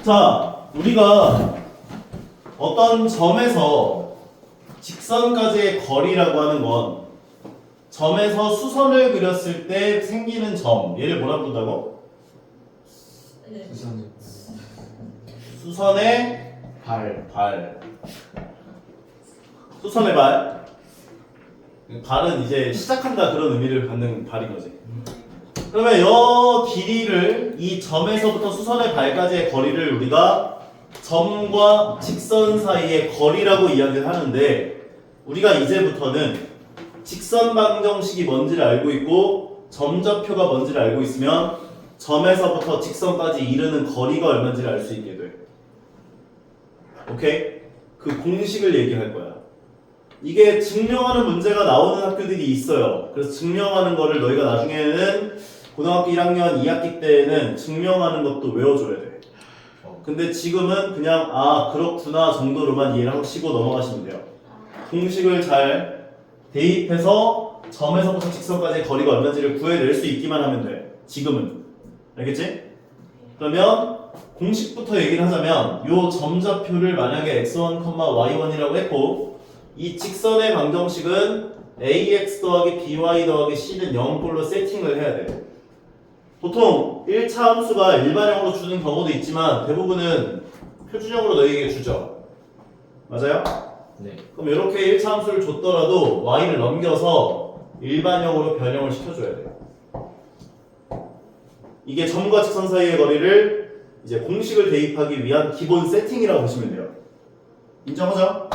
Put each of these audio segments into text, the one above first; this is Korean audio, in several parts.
자, 우리가 어떤 점에서 직선까지의 거리라고 하는 건 점에서 수선을 그렸을 때 생기는 점, 얘를 뭐라 부른다고? 네. 수선의 발. 수선의 발. 발은 이제 시작한다 그런 의미를 갖는 발인 거지. 그러면 이 길이를 이 점에서부터 수선의 발까지의 거리를 우리가 점과 직선 사이의 거리라고 이야기를 하는데, 우리가 이제부터는 직선 방정식이 뭔지를 알고 있고 점좌표가 뭔지를 알고 있으면 점에서부터 직선까지 이르는 거리가 얼마인지를 알 수 있게 돼. 오케이? 그 공식을 얘기할 거야. 이게 증명하는 문제가 나오는 학교들이 있어요. 그래서 증명하는 거를 너희가 나중에는 고등학교 1학년 2학기 때에는 증명하는 것도 외워줘야 돼. 근데 지금은 그냥 아 그렇구나 정도로만 이해를 하시고 넘어가시면 돼요. 공식을 잘 대입해서 점에서부터 직선까지의 거리가 얼마인지를 구해낼 수 있기만 하면 돼. 지금은. 알겠지? 그러면 공식부터 얘기를 하자면 요 점좌표를 만약에 x1, y1이라고 했고 이 직선의 방정식은 ax 더하기 by 더하기 c는 0꼴로 세팅을 해야 돼. 보통 1차 함수가 일반형으로 주는 경우도 있지만 대부분은 표준형으로 너희에게 주죠. 맞아요? 네. 그럼 이렇게 1차 함수를 줬더라도 y를 넘겨서 일반형으로 변형을 시켜줘야 돼. 이게 점과 직선 사이의 거리를 이제 공식을 대입하기 위한 기본 세팅이라고 보시면 돼요. 인정하죠?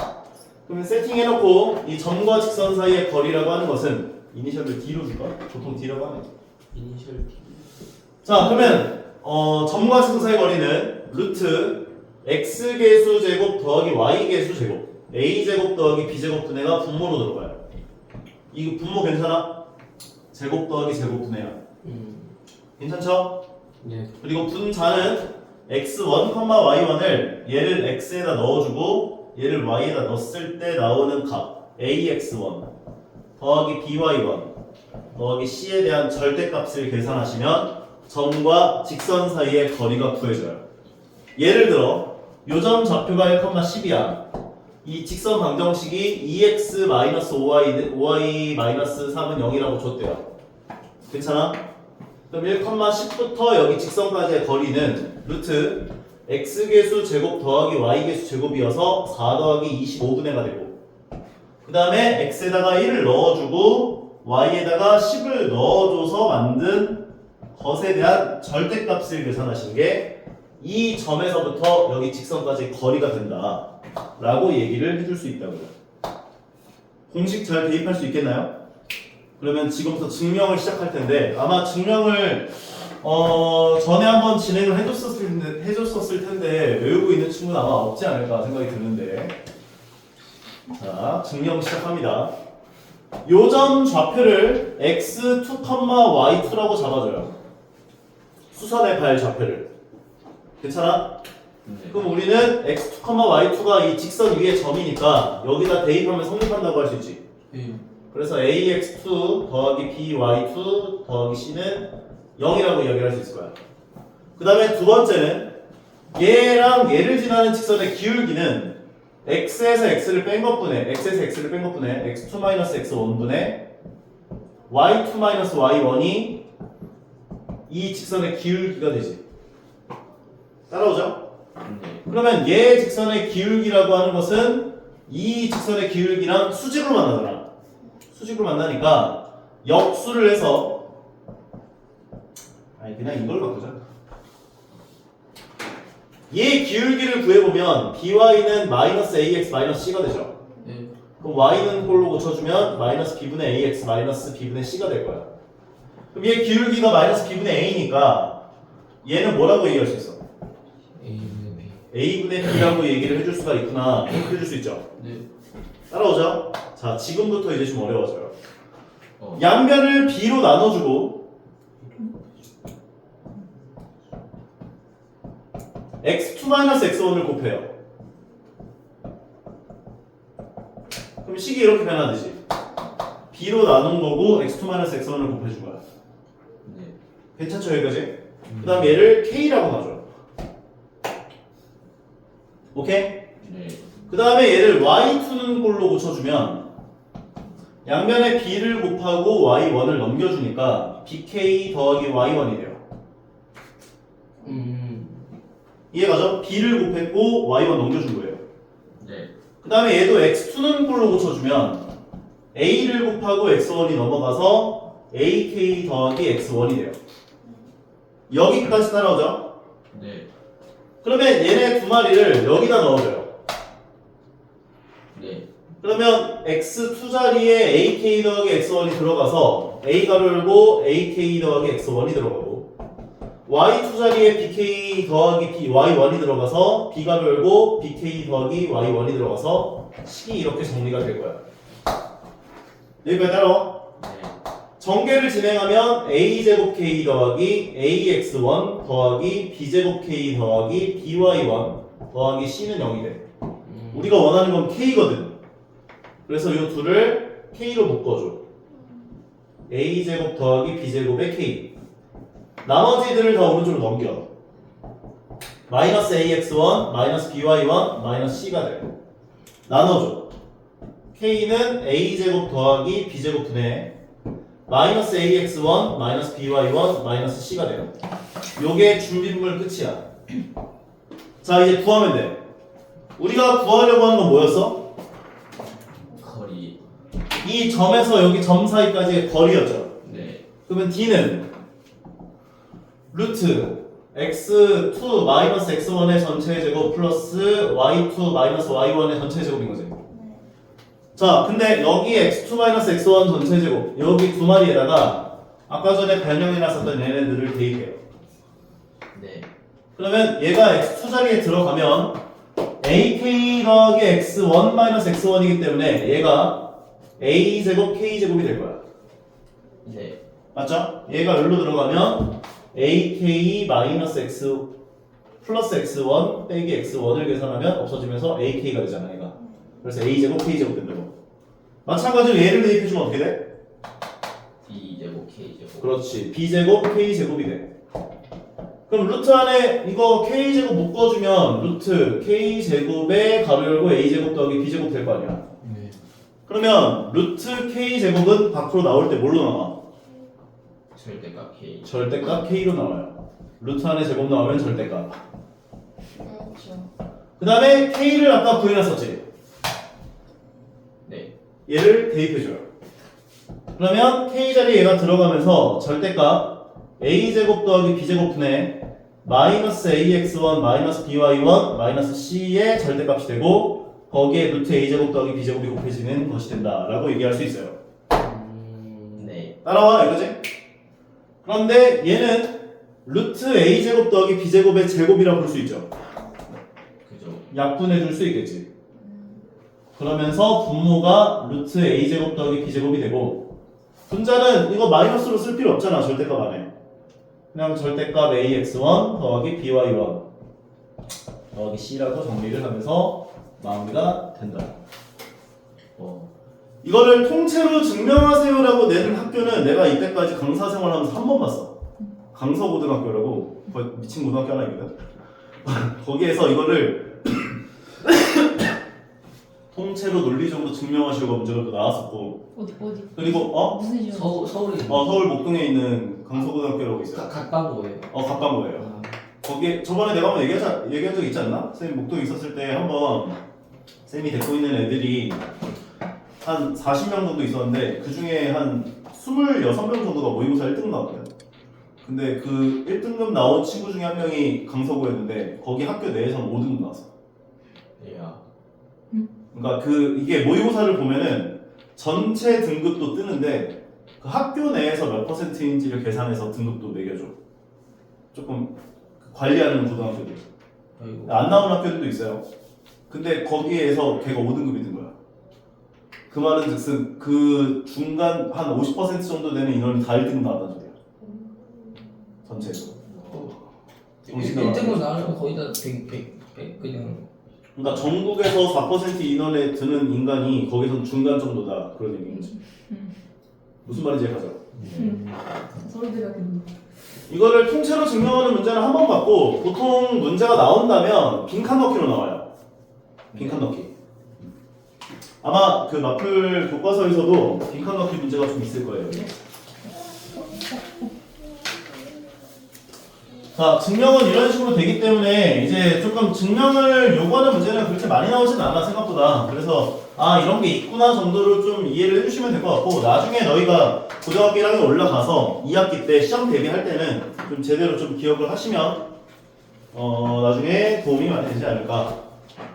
그러면 세팅해놓고 이 점과 직선 사이의 거리라고 하는 것은 이니셜을 D로 줄까? 보통 D라고 하네. 이니셜 D. 자, 그러면 점과 직선 사이의 거리는 루트 x개수 제곱 더하기 y개수 제곱 a제곱 더하기 b제곱 분해가 분모로 들어가요. 이거 분모 괜찮아? 제곱 더하기 제곱 분해야. 괜찮죠? 네. 그리고 분자는 x1, y1을 얘를 x에다 넣어주고 얘를 y에다 넣었을 때 나오는 값 ax1 더하기 by1 더하기 c에 대한 절대값을 계산하시면 점과 직선 사이의 거리가 구해져요. 예를 들어 요점 좌표가 1,10이야. 이 직선 방정식이 2x-5y-3은 0이라고 줬대요. 괜찮아? 그럼 1,10부터 여기 직선까지의 거리는 루트 x개수 제곱 더하기 y개수 제곱이어서 4 더하기 25분의가 되고 그 다음에 x에다가 1을 넣어주고 y에다가 10을 넣어줘서 만든 것에 대한 절대값을 계산하신 게 이 점에서부터 여기 직선까지 거리가 된다 라고 얘기를 해줄 수 있다고요. 공식 잘 대입할 수 있겠나요? 그러면 지금부터 증명을 시작할 텐데 아마 증명을 전에 한번 진행을 해줬었을 텐데 외우고 있는 친구는 아마 없지 않을까 생각이 드는데, 자 증명 시작합니다. 요점 좌표를 x2, y2라고 잡아줘요. 수선의 발 좌표를. 괜찮아? 네. 그럼 우리는 x2, y2가 이 직선 위의 점이니까 여기다 대입하면 성립한다고 할 수 있지. 그래서 ax2 더하기 by2 더하기 c는 0이라고 이야기를 할 수 있을 거야. 그 다음에 두 번째는 얘랑 얘를 지나는 직선의 기울기는 x에서 x를 뺀 것분의 x에서 x를 뺀 것분의 x2-x1분의 y2-y1이 이 직선의 기울기가 되지. 따라오죠? 네. 그러면 얘 직선의 기울기라고 하는 것은 이 직선의 기울기랑 수직으로 만나잖아. 수직으로 만나니까 역수를 해서 아니 그냥 이걸 바꾸자. 얘 기울기를 구해보면 by는 마이너스 ax 마이너스 c가 되죠. 네. 그럼 y는 꼴로 고쳐주면 마이너스 b분의 ax 마이너스 b분의 c가 될 거야. 그럼 얘 기울기가 마이너스 b분의 a니까 얘는 뭐라고 얘기할 수 있어? a분의 b라고 얘기를 해줄 수가 있구나. 이렇게 해줄 수 있죠. 네. 따라오죠? 자, 지금부터 이제 좀 어려워져요. 양변을 b로 나눠주고 x2-x1을 곱해요. 그럼 식이 이렇게 변화되지. b로 나눈 거고 x2-x1을 곱해준 거야. 네. 괜찮죠 여기까지? 그 다음 얘를 k라고 놔줘요. 오케이? 네. 그 다음에 얘를 y2는 꼴로 고쳐주면 양면에 b를 곱하고 y1을 넘겨주니까 bk 더하기 y1이 돼요. 이해가죠? b를 곱했고 y1 넘겨준 거예요. 네. 그 다음에 얘도 x2는 꼴로 고쳐주면 a를 곱하고 x1이 넘어가서 ak 더하기 x1이 돼요. 여기까지 따라오죠? 네. 그러면 얘네 두 마리를 여기다 넣어줘요. 네. 그러면 x2 자리에 ak 더하기 x1이 들어가서 a 가로 열고 ak 더하기 x1이 들어가고 y2 자리에 bk 더하기 y1이 들어가서 b 가로 열고 bk 더하기 y1이 들어가서 식이 이렇게 정리가 될 거야. 여기까지 따라와. 네. 전개를 진행하면 a제곱 k 더하기 ax1 더하기 b제곱 k 더하기 by1 더하기 c는 0이 돼. 우리가 원하는 건 k거든. 그래서 이 둘을 k로 묶어줘. a제곱 더하기 b제곱의 k. 나머지들을 다 오른쪽으로 넘겨. 마이너스 ax1, 마이너스 by1, 마이너스 c가 돼. 나눠줘. k는 a제곱 더하기 b제곱 분의 마이너스 ax1, 마이너스 by1, 마이너스 c가 돼요. 요게 준비물 끝이야. 자, 이제 구하면 돼. 우리가 구하려고 하는 건 뭐였어? 거리. 이 점에서 여기 점 사이까지의 거리였죠. 네. 그러면 d는 루트 x2 마이너스 x1의 전체 제곱 플러스 y2 마이너스 y1의 전체 제곱인 거지. 자, 근데 여기 x2 마이너스 x1 전체 제곱 여기 두 마리에다가 아까 전에 변형해놨었던 얘네들을 대입해요. 네. 그러면 얘가 x2 자리에 들어가면 ak 더하기 x1 마이너스 x1이기 때문에 얘가 a 제곱 k 제곱이 될 거야. 네. 맞죠? 얘가 여기로 들어가면 ak 마이너스 x 플러스 x1 빼기 x1을 계산하면 없어지면서 ak가 되잖아 얘가. 그래서 a제곱 k제곱 된다고. 마찬가지로 얘를 대입해주면 어떻게 돼? B제곱 K제곱. 그렇지. b제곱 k제곱이 돼. 그럼 루트 안에 이거 k제곱 묶어주면 루트 k제곱에 가로 열고 a제곱 더하기 b제곱 될 거 아니야. 네. 그러면 루트 k제곱은 밖으로 나올 때 뭘로 나와? 절대값 K. 절대값 k로 나와요. 루트 안에 제곱 나오면 절대값. 그렇죠. 그 다음에 k를 아까 구해놨었지. 네. 얘를 대입해줘요. 그러면 k 자리에 얘가 들어가면서 절대값 a제곱 더하기 b제곱 분의 마이너스 ax1 마이너스 by1 마이너스 c의 절대값이 되고 거기에 루트 a제곱 더하기 b제곱이 곱해지는 것이 된다 라고 얘기할 수 있어요. 네. 따라와 이거지? 그런데 얘는 루트 a제곱 더하기 b제곱의 제곱이라 볼 수 있죠. 그죠. 약분해 줄 수 있겠지. 그러면서 분모가 루트 a제곱 더하기 b제곱이 되고 분자는 이거 마이너스로 쓸 필요 없잖아. 절대값 안에 그냥 절대값 ax1 더하기 by1 더하기 c라고 정리를 하면서 마무리가 된다. 이거를 통째로 증명하세요라고 내는 학교는 내가 이때까지 강사 생활하면서 한 번 봤어. 강서고등학교라고 거의 미친 고등학교 하나 있거든. 거기에서 이거를 통째로 논리적으로 증명하시려고 문제가 또 나왔었고. 어디? 그리고 무슨 시험? 서울이. 서울 목동에 있는 강서고등학교라고 있어요. 각방고예요. 각방고예요. 거기에 저번에 내가 한번 얘기한 적 있지 않나? 쌤이 목동에 있었을 때 한번 쌤이 데리고 있는 애들이 한 40명 정도 있었는데 그 중에 한 26명 정도가 모의고사 1등급 나왔거든. 근데 그 1등급 나온 친구 중에 한 명이 강서고였는데 거기 학교 내에서는 5등급 나왔어. 예야. 그러니까 이게 모의고사를 보면은 전체 등급도 뜨는데 그 학교 내에서 몇 %인지를 계산해서 등급도 매겨줘. 조금 관리하는 고등학교들. 아이고. 안 나온 학교들도 있어요. 근데 거기에서 걔가 5등급이 든 거야. 그 말은 즉슨 그 중간 한 50% 정도 되는 인원이 다 1등급 나왔다는 소리야. 전체에서. 정신나간 1등으로 나오면 거의 다 100 그냥. 그러니까 전국에서 4% 인원에 드는 인간이 거기선 중간 정도다 그런 얘기인 거지. 무슨 말인지 이해가죠? 서울대학교. 이거를 통째로 증명하는 문제는 한 번 받고 보통 문제가 나온다면 빈칸 넣기로 나와요. 빈칸 넣기. 아마 그 마플 교과서에서도 빈칸 넣기 문제가 좀 있을 거예요. 자, 증명은 이런 식으로 되기 때문에 이제 조금 증명을 요구하는 문제는 그렇게 많이 나오진 않아 생각보다. 그래서 아 이런 게 있구나 정도로 좀 이해를 해주시면 될 것 같고 나중에 너희가 고등학교 1학년 올라가서 2학기 때 시험 대비할 때는 좀 제대로 좀 기억을 하시면 나중에 도움이 많이 되지 않을까.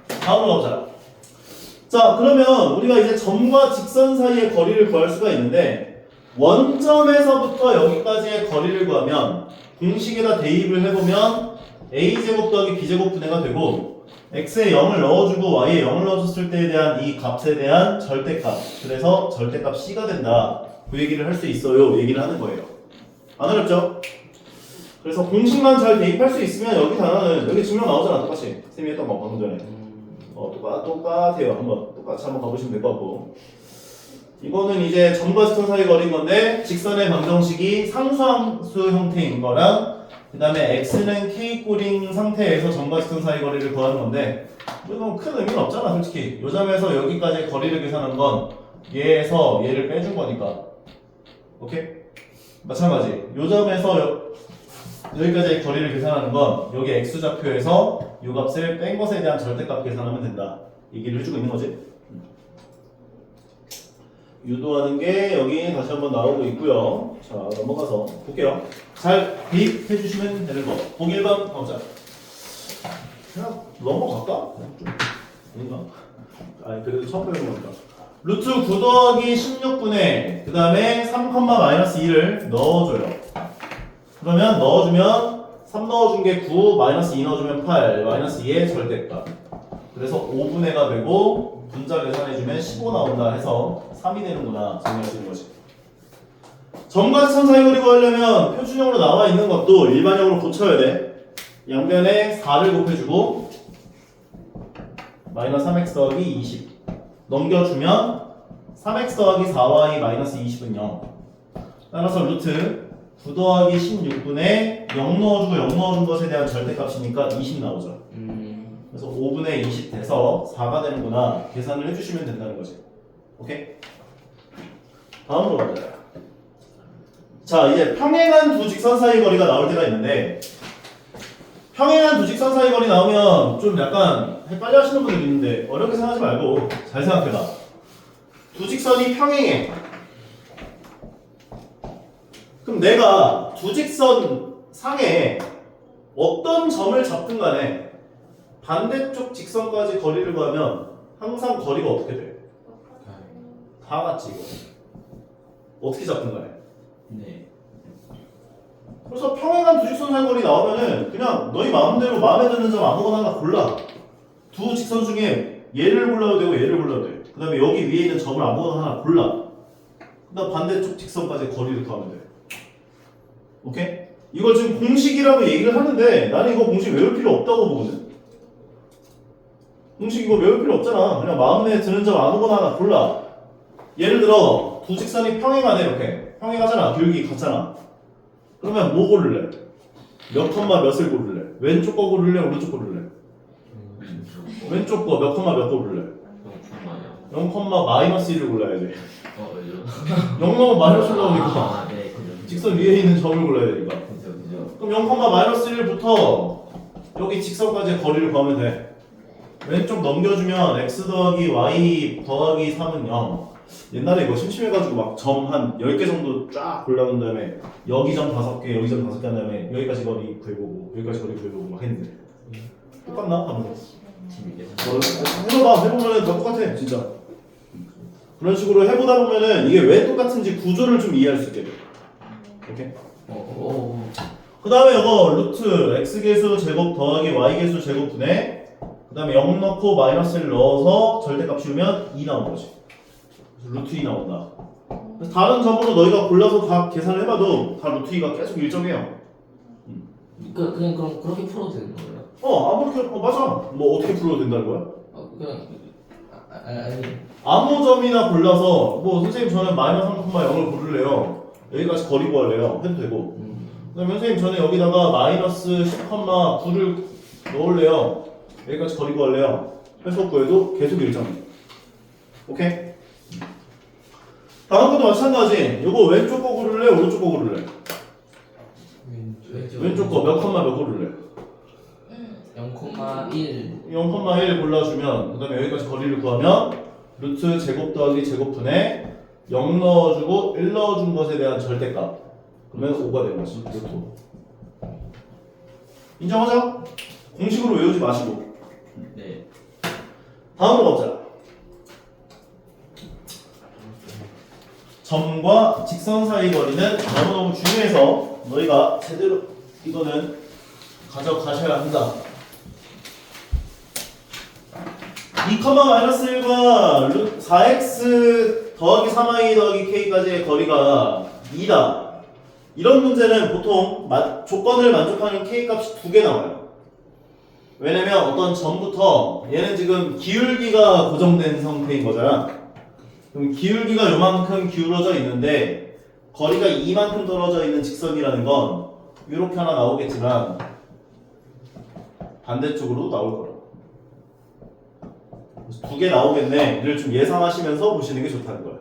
다음으로 가보자. 자 그러면 우리가 이제 점과 직선 사이의 거리를 구할 수가 있는데 원점에서부터 여기까지의 거리를 구하면 공식에다 대입을 해보면 a제곱 더하기 b제곱 분해가 되고 x에 0을 넣어주고 y에 0을 넣어줬을 때에 대한 이 값에 대한 절대값 그래서 절대값 c가 된다 그 얘기를 할 수 있어요 얘기를 하는 거예요. 안 어렵죠? 그래서 공식만 잘 대입할 수 있으면 여기 단어는 여기 증명 나오잖아 똑같이 쌤이 했던 거 방금 전에 똑같아요. 똑같이 한번 가보시면 될 것 같고 이거는 이제 점과 직선 사이 거리인 건데 직선의 방정식이 상수함수 형태인 거랑 그 다음에 x는 k 꼬린 상태에서 점과 직선 사이 거리를 구하는 건데 이건 큰 의미는 없잖아 솔직히 요 점에서 여기까지 거리를 계산한 건 얘에서 얘를 빼준 거니까 오케이? 마찬가지 요 점에서 여기까지의 거리를 계산하는 건 여기 x좌표에서 요 값을 뺀 것에 대한 절대값 계산하면 된다 얘기를 해주고 있는 거지. 유도하는 게 여기 다시 한번 나오고 있고요. 자 넘어가서 볼게요. 잘 대입해 주시면 되는 거. 보기 1번 가보자. 그냥 넘어갈까? 아닌가? 아니 그래도 처음 배우는 거니까. 루트 9 더하기 16분의 그 다음에 3, 마이너스 2를 넣어줘요. 그러면 넣어주면 3 넣어준 게 9, 마이너스 2 넣어주면 8, 마이너스 2의 절대값. 그래서 5분의가 되고 분자 계산해주면 15 나온다 해서 3이 되는구나 정리할 수 있는 거지. 점과 직선 사이 거리 구하려면 표준형으로 나와 있는 것도 일반형으로 고쳐야 돼. 양변에 4를 곱해주고 마이너스 3x 더하기 20 넘겨주면 3x 더하기 4y 마이너스 20은 0. 따라서 루트 9 더하기 16분의 0 넣어주고 0 넣어준 것에 대한 절대값이니까 20 나오죠. 그래서 5분의 20 돼서 4가 되는구나 계산을 해주시면 된다는 거지. 오케이? 다음으로 가자. 자 이제 평행한 두 직선 사이 거리가 나올 때가 있는데 평행한 두 직선 사이 거리 나오면 좀 약간 헷갈려 하시는 분들이 있는데 어렵게 생각하지 말고 잘 생각해봐. 두 직선이 평행해. 그럼 내가 두 직선 상에 어떤 점을 잡든 간에 반대쪽 직선까지 거리를 구하면 항상 거리가 어떻게 돼? 다 같지 이거. 어떻게 잡든 간에. 네. 그래서 평행한 두 직선 사이 거리 나오면은 그냥 너희 마음대로 마음에 드는 점 아무거나 하나 골라. 두 직선 중에 얘를 골라도 되고 얘를 골라도 돼. 그 다음에 여기 위에 있는 점을 아무거나 하나 골라. 그 다음 반대쪽 직선까지 거리를 구하면 돼. 오케이? 이걸 지금 공식이라고 얘기를 하는데 나는 이거 공식 외울 필요 없다고 보거든. 공식 이거 외울 필요 없잖아. 그냥 마음에 드는 점 아무거나 하나 골라. 예를 들어 두 직선이 평행하네 이렇게. 평행하잖아. 교육이 같잖아. 그러면 뭐 고를래? 몇 컴마 몇을 고를래? 왼쪽 거 고를래? 오른쪽 거 고를래? 왼쪽 거 몇 컴마 몇 고를래? 0 컴마 마이너스 1을 골라야 돼. 왜요? 0 넣으면 마이너스 나오니까 아, 네, 그죠. 직선 위에 있는 점을 골라야 되니까. 그죠. 그럼 0 컴마 마이너스 1부터 여기 직선까지의 거리를 구하면 돼. 왼쪽 넘겨주면 x 더하기 y 더하기 3은 0. 옛날에 이거 심심해가지고 막 점 한 10개 정도 쫙 골라놓은 다음에 여기 점 5개, 여기 점 5개 한 다음에 여기까지 거리 구해보고 여기까지 거리 구해보고 막 했는데 똑같나? 하면 해봐봐. 해보면 다 똑같아 진짜. 그런 식으로 해보다 보면은 이게 왜 똑같은지 구조를 좀 이해할 수 있게 돼. 오케이? 그 다음에 이거 루트 x계수 제곱 더하기 y계수 제곱분의 그 다음에 0 넣고 마이너스를 넣어서 절대값 씌우면 2 나오는 거지. 그래서 루트 2 나온다. 그래서 다른 점으로 너희가 골라서 다 계산을 해봐도 다 루트 2가 계속 일정해요. 그냥 그럼 그렇게 풀어도 되는 거예요? 아무렇게 맞아. 뭐 어떻게 풀어도 된다는 거야? 그냥 아니 아무 점이나 골라서 뭐 선생님 저는 마이너스 3,0을 고를래요. 여기까지 거리 구할래요. 해도 되고. 그다음 선생님 저는 여기다가 마이너스 10,9를 넣을래요. 여기까지 거리 구할래요. 해석 구해도 계속 일정이죠. 오케이? 다음 것도 마찬가지. 이거 왼쪽 거 고를래? 오른쪽 거 고를래? 왼쪽 거 몇 컴마 몇 고를래? 0,1 0,1 골라주면 그 다음에 여기까지 거리를 구하면 루트 제곱 더하기 제곱분에 0 넣어주고 1 넣어준 것에 대한 절대값 그러면 5가 되는 거지. 루트 5. 인정하죠? 공식으로 외우지 마시고 네. 다음으로 가보자. 점과 직선 사이 거리는 너무너무 중요해서 너희가 제대로 이거는 가져가셔야 한다. 2,-1과 4x 더하기 3y 더하기 k까지의 거리가 2다. 이런 문제는 보통 조건을 만족하는 k 값이 2개 나와요. 왜냐면 어떤 점부터 얘는 지금 기울기가 고정된 상태인 거잖아. 그럼 기울기가 요만큼 기울어져 있는데 거리가 이만큼 떨어져 있는 직선이라는 건 이렇게 하나 나오겠지만 반대쪽으로 나올 거라고. 그래서 2개 나오겠네. 이를 좀 예상하시면서 보시는 게 좋다는 거야.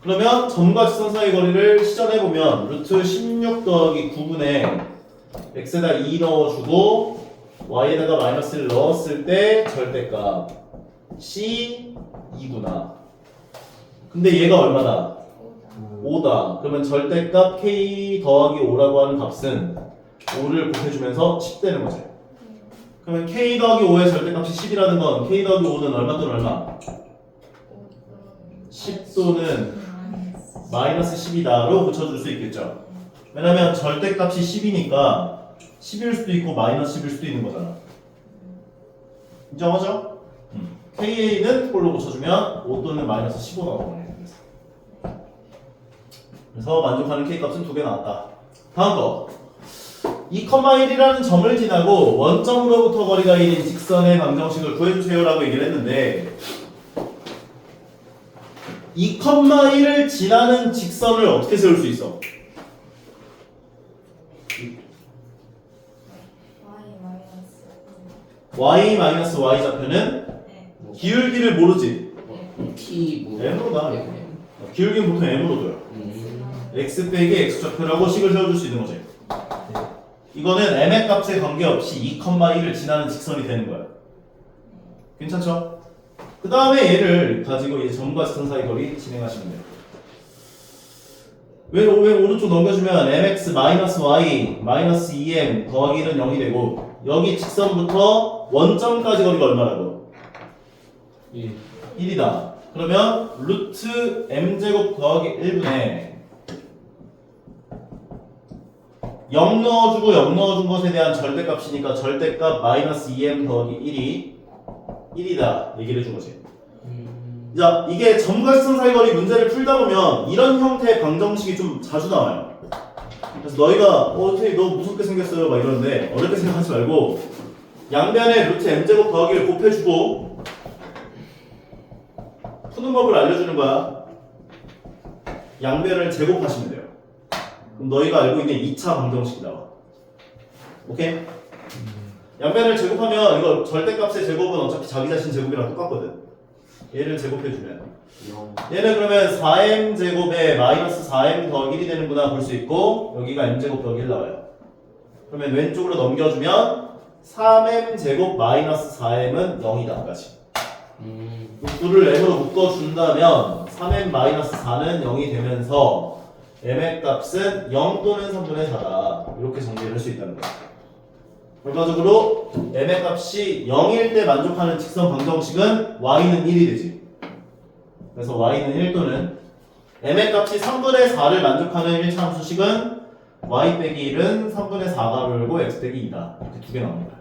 그러면 점과 직선 사이 거리를 시전해보면 루트 16 더하기 9분의 x에다 2 넣어주고 y에다가 마이너스 1 넣었을 때 절대값 c 2구나. 근데 얘가 얼마다? 5다. 그러면 절대값 k 더하기 5라고 하는 값은 5를 곱해주면서 10 되는 거죠. 그러면 k 더하기 5의 절대값이 10이라는 건 k 더하기 5는 얼마 또는 얼마? 10 또는 마이너스 10이다로 붙여줄 수 있겠죠. 왜냐면 절대값이 10이니까 10일 수도 있고 마이너스 10일 수도 있는 거잖아. 인정하죠? KA는 꼴로 붙여주면 5 또는 마이너스 15 나오거든요. 그래서 만족하는 K값은 2개 나왔다. 다음 거 2,1이라는 점을 지나고 원점으로부터 거리가 1인 직선의 방정식을 구해주세요 라고 얘기를 했는데 2,1을 지나는 직선을 어떻게 세울 수 있어? y-y 좌표는 기울기를 모르지? t 뭐 m으로 나. 네. 기울기는 보통 m으로 둬요. x 빼기 x 좌표라고 식을 세워줄 수 있는 거지. 이거는 m의 값에 관계없이 2,1을 지나는 직선이 되는 거야. 괜찮죠? 그 다음에 얘를 가지고 이제 점과 직선 사이 거리 진행하시면 돼요. 왜 오른쪽 넘겨주면 mx 마이너스 y 마이너스 2m 더하기 1은 0이 되고 여기 직선부터 원점까지 거리가 얼마라고? 1이다. 그러면 루트 m제곱 더하기 1분의 0 넣어주고 0 넣어준 것에 대한 절대값이니까 절대값 마이너스 2m 더하기 1이 1이다 얘기를 해준 거지. 자, 이게 점과 직선 사이 거리 문제를 풀다 보면 이런 형태의 방정식이 좀 자주 나와요. 그래서 너희가 선생님 너무 무섭게 생겼어요 막 이러는데 어렵게 생각하지 말고 양변에 루트 m제곱 더하기를 곱해주고 푸는 법을 알려주는 거야. 양변을 제곱하시면 돼요. 그럼 너희가 알고 있는 2차 방정식이 나와. 오케이? 양변을 제곱하면 이거 절대값의 제곱은 어차피 자기 자신 제곱이랑 똑같거든. 얘를 제곱해주면 얘는 그러면 4m 제곱에 마이너스 4m 더하기 1이 되는구나 볼 수 있고 여기가 m 제곱 더하기 1 나와요. 그러면 왼쪽으로 넘겨주면 3m 제곱 마이너스 4m은 0이다까지. 둘을 m으로 묶어준다면 3m 마이너스 4는 0이 되면서 m의 값은 0 또는 3분의 4다. 이렇게 정리를 할 수 있다는 거야. 결과적으로 m의 값이 0일 때 만족하는 직선 방정식은 y는 1이 되지. 그래서 y는 1 또는 m의 값이 3분의 4를 만족하는 1차 함수식은 y 빼기 1은 3분의 4가 별고 x 빼기 2다. 이렇게 두 개 나옵니다.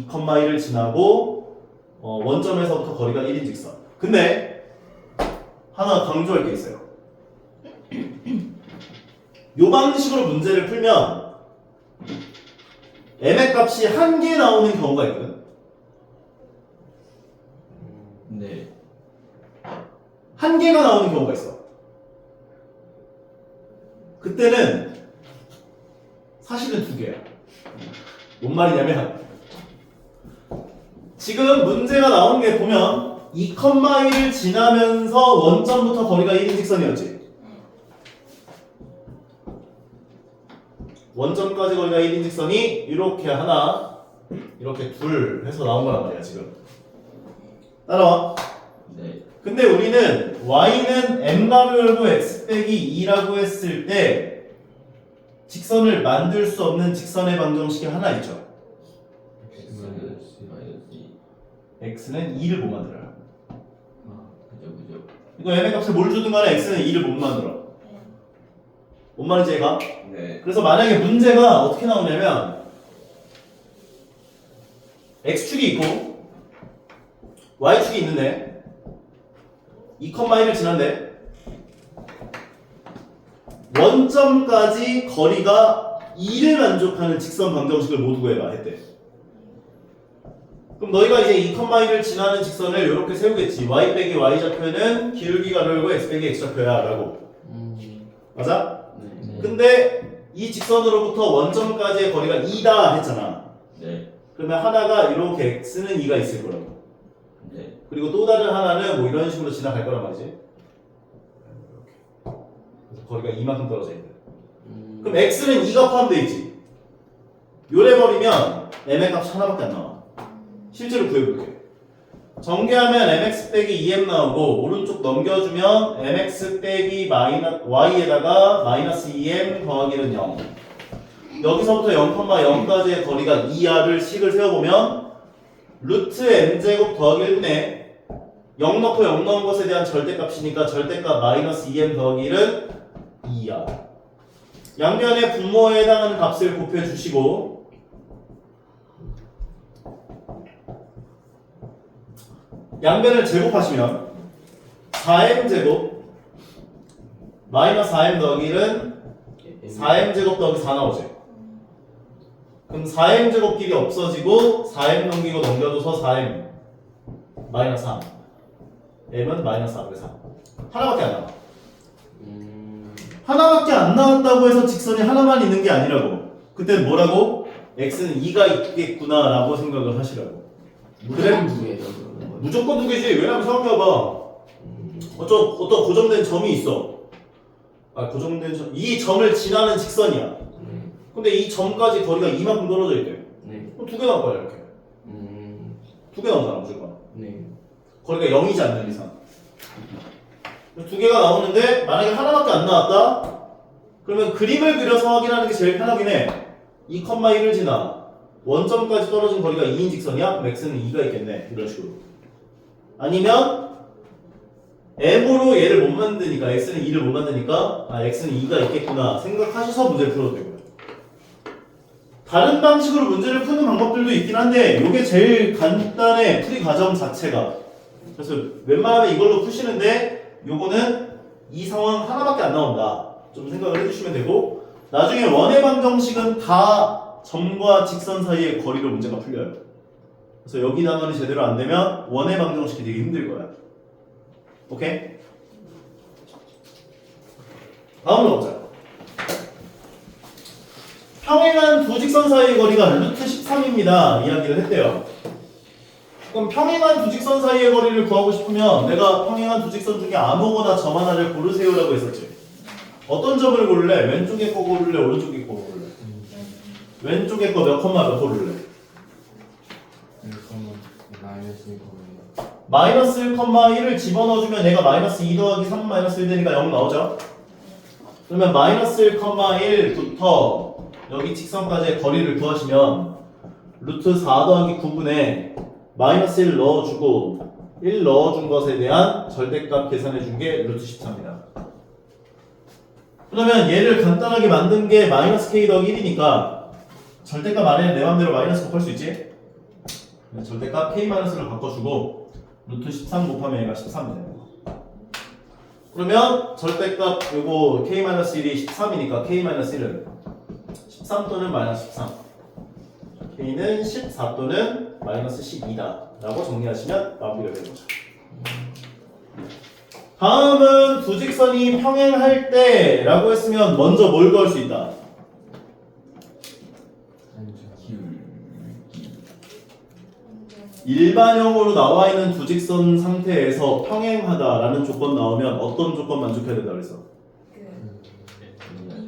2,1을 지나고 원점에서부터 거리가 1인 직선. 근데 하나 강조할 게 있어요. 요 방식으로 문제를 풀면 m의 값이 1개 나오는 경우가 있거든. 네. 1개가 나오는 경우가 있어. 그때는 사실은 2개야. 뭔 말이냐면 지금 문제가 나온 게 보면 2,1을 지나면서 원점부터 거리가 1인 직선이었지. 원점까지 거리가 1인 직선이 이렇게 하나, 이렇게 둘 해서 나온 거란 말이야 지금. 따라와. 네. 근데 우리는 y는 m가로 열고 x 빼기 2라고 했을 때 직선을 만들 수 없는 직선의 방정식이 하나 있죠. x는 2를 못 만들어요. 그죠. 이거 m의 값을 뭘 주든 간에 x는 2를 못 만들어. 뭔 말인지 얘가? 네. 그래서 만약에 문제가 어떻게 나오냐면 x축이 있고 y축이 있는데 2,1을 지난데 원점까지 거리가 2를 만족하는 직선 방정식을 모두 구해봐 했대. 그럼 너희가 이제 2,1을 지나는 직선을 이렇게 세우겠지. y 빼기 y 좌표는 기울기가 열고 x 빼기 x 좌표야 라고. 맞아? 네. 근데 이 직선으로부터 원점까지의 거리가 2다 했잖아. 네. 그러면 하나가 이렇게 x는 2가 있을 거라고. 네. 그리고 또 다른 하나는 뭐 이런 식으로 지나갈 거란 말이지. 이렇게. 그래서 거리가 이만큼 떨어져 있대. 그럼 x는 2가 포함되어 있지. 요래 버리면 m의 값이 하나밖에 안 나와. 실제로 구해볼게. 전개하면 mx 빼기 2m 나오고 오른쪽 넘겨주면 mx 빼기 y에다가 마이너스 2m 더하기는 0. 여기서부터 0,0까지의 거리가 2r을 식을 세워보면 루트 m제곱 더하기 1분의 0 넣고 0 넣은 것에 대한 절대값이니까 절대값 마이너스 2m 더하기 1은 2r. 양변의 분모에 해당하는 값을 곱해주시고 양변을 제곱하시면 4m제곱 마이너스 4m 더하기 1은 4m제곱 더하기 4 나오지. 그럼 4m제곱끼리 없어지고 4m 넘기고 넘겨줘서 4m 마이너스 3 m은 마이너스 4분의 3 하나밖에 안 나와. 하나밖에 안 나왔다고 해서 직선이 하나만 있는 게 아니라고. 그때는 뭐라고? x는 2가 있겠구나 라고 생각을 하시라고. 무조건 두 개죠. 무조건 두 개지. 왜냐면 생각해봐. 어떤 고정된 점이 있어. 고정된 점. 이 점을 지나는 직선이야. 근데 이 점까지 거리가 이만큼 떨어져 있대. 네. 그럼 두 개 나올 거야 이렇게. 두 개 나오잖아 무조건. 네. 거리가 0이지 않는 이상. 두 개가 나오는데 만약에 하나밖에 안 나왔다? 그러면 그림을 그려서 확인하는 게 제일 편하긴 해. 2,1을 지나 원점까지 떨어진 거리가 2인 직선이야? 그럼 x는 2가 있겠네. 이런 식으로. 아니면 m으로 얘를 못 만드니까 x는 2를 못 만드니까 x는 2가 있겠구나 생각하셔서 문제를 풀어도 되고요. 다른 방식으로 문제를 푸는 방법들도 있긴 한데 이게 제일 간단해. 풀이 과정 자체가. 그래서 웬만하면 이걸로 푸시는데 요거는 이 상황 하나밖에 안 나온다. 좀 생각을 해주시면 되고 나중에 원의 방정식은 다 점과 직선 사이의 거리로 문제가 풀려요. 그래서 여기 단원이 제대로 안 되면 원의 방정식이 되게 힘들 거야. 오케이? 다음으로 보자. 평행한 두 직선 사이의 거리가 루트 13입니다. 이야기를 했대요. 그럼 평행한 두 직선 사이의 거리를 구하고 싶으면 내가 평행한 두 직선 중에 아무거나 점 하나를 고르세요라고 했었지. 어떤 점을 고를래? 왼쪽에 거 고를래? 오른쪽에 거 고를래? 왼쪽에 거 몇 컴마 몇 고를래? 마이너스 1,1을 집어넣어주면 얘가 마이너스 2 더하기 3 마이너스 1 되니까 0 나오죠? 그러면 마이너스 1,1부터 여기 직선까지의 거리를 구하시면 루트 4 더하기 9분의 마이너스 1 넣어주고 1 넣어준 것에 대한 절대값 계산해준 게 루트 14입니다. 그러면 얘를 간단하게 만든 게 마이너스 k 더하기 1이니까 절대값 안에는 내 맘대로 마이너스 곱할 수 있지? 절대값 k-를 바꿔주고 루트 13 곱하면 얘가 13이 되는 거. 그러면 절대값 요거 k-1이 13이니까 k-1은 13 또는 마이너스 13 k는 14 또는 마이너스 12다 라고 정리하시면 마무리가 되는 거죠. 다음은 두 직선이 평행할 때 라고 했으면 먼저 뭘 구할 수 있다? 일반형으로 나와 있는 두 직선 상태에서 평행하다라는 조건 나오면 어떤 조건 만족해야 된다 그랬어?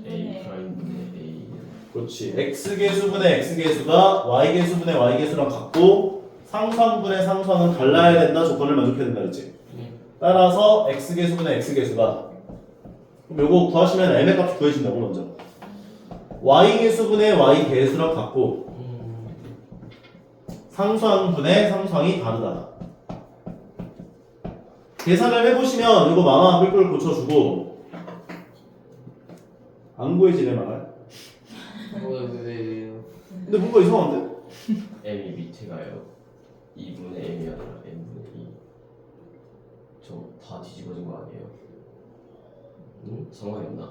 A 프라임분의 A. 그렇지. x계수분의 x계수가 y계수분의 y계수랑 같고 상수항분의 상수항은 달라야 된다 조건을 만족해야 된다 그랬지. 따라서 x계수분의 x계수가 그럼 요거 구하시면 m의 값이 구해진다고 먼저. y계수분의 y계수랑 같고 상수항분의 상수항이 다르다. 계산을 해보시면 이거 마마 뿔뿔 고쳐주고 안 구해지네 말할. 근데 뭔가 이상한데? M이 밑에 가요. 2분의 M이 아니라 M분의 2. 저 다 뒤집어진 거 아니에요? 상관이 없나?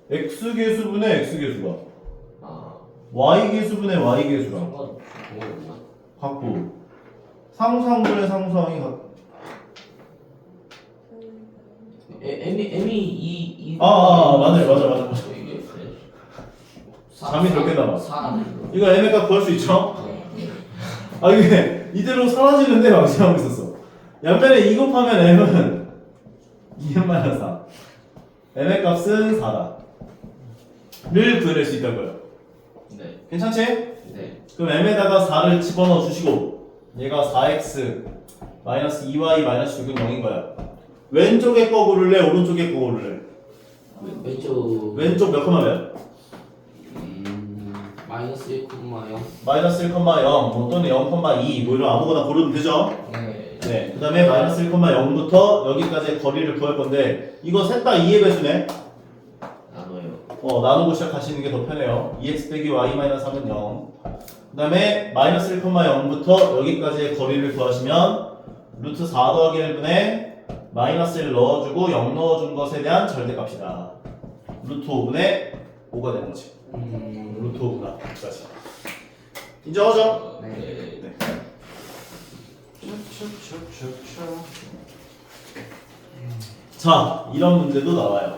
x계수분의 x계수가 아, y계수분의 y계수랑 상관이 없나? 같고 상수항분의 상수항이 같고 M이 이 맞아. 이게 잠이 덜 깼나 봐. 4. 이거 m의 값 구할 수 있죠? 네. 아 이게 이대로 사라지는데 방심하고 있었어. 양변에 2 곱하면 m은 2n 4 m의 값은 4다 를 구해낼 수 있다고요. 네. 괜찮지? 네. 그럼 m에다가 4를 집어넣어 주시고 얘가 4x 마이너스 2y 마이너스 6은 0인 거야. 왼쪽에 거 고를래? 오른쪽에 거 고를래? 왼쪽 왼쪽 몇 컴마 몇? 마이너스 1,0. 마이너스 1,0 뭐 또는 0,2 뭐 이런 아무거나 고르면 되죠? 네. 네. 그 다음에 마이너스 1,0부터 여기까지의 거리를 구할 건데 이거 셋 다 2의 배수네? 나눠요. 나누고 시작하시는 게 더 편해요. 2x 빼기 y 마이너스 3은 0. 그 다음에 마이너스 1,0부터 여기까지의 거리를 구하시면 루트 4 더하기 1분의 마이너스 1 넣어주고 0 넣어준 것에 대한 절대값이다. 루트 5분의 5가 되는 거지. 루트 5분의 5까지. 인정하죠? 네. 네. 자, 이런 문제도 나와요.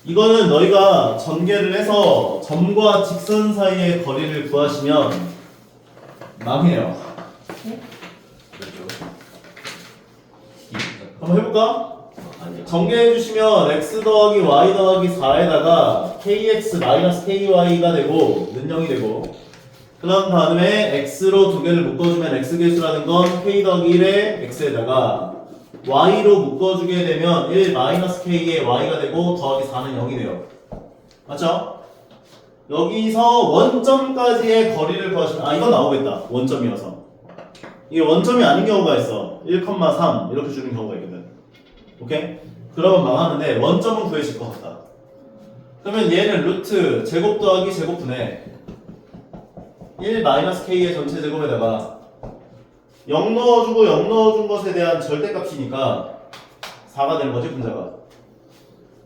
이거는 너희가 전개를 해서 점과 직선 사이의 거리를 구하시면 망해요. 한번 해볼까? 아니요. 전개해주시면 x 더하기 y 더하기 4에다가 kx 마이너스 ky가 되고 는 0이 되고 그런 다음에 x로 두 개를 묶어주면 x계수라는 건 k 더하기 1에 x에다가 y로 묶어주게 되면 1 마이너스 k에 y가 되고 더하기 4는 0이 돼요. 맞죠? 여기서 원점까지의 거리를 구하시면 이건 나오겠다. 원점이어서 이게 원점이 아닌 경우가 있어. 1,3 이렇게 주는 경우가 있거든. 오케이? 그러면 망하는데 원점은 구해질 것 같다. 그러면 얘는 루트 제곱 더하기 제곱분의 1 마이너스 k의 전체 제곱에다가 0 넣어주고 0 넣어준 것에 대한 절대값이니까 4가 되는 거지 분자가.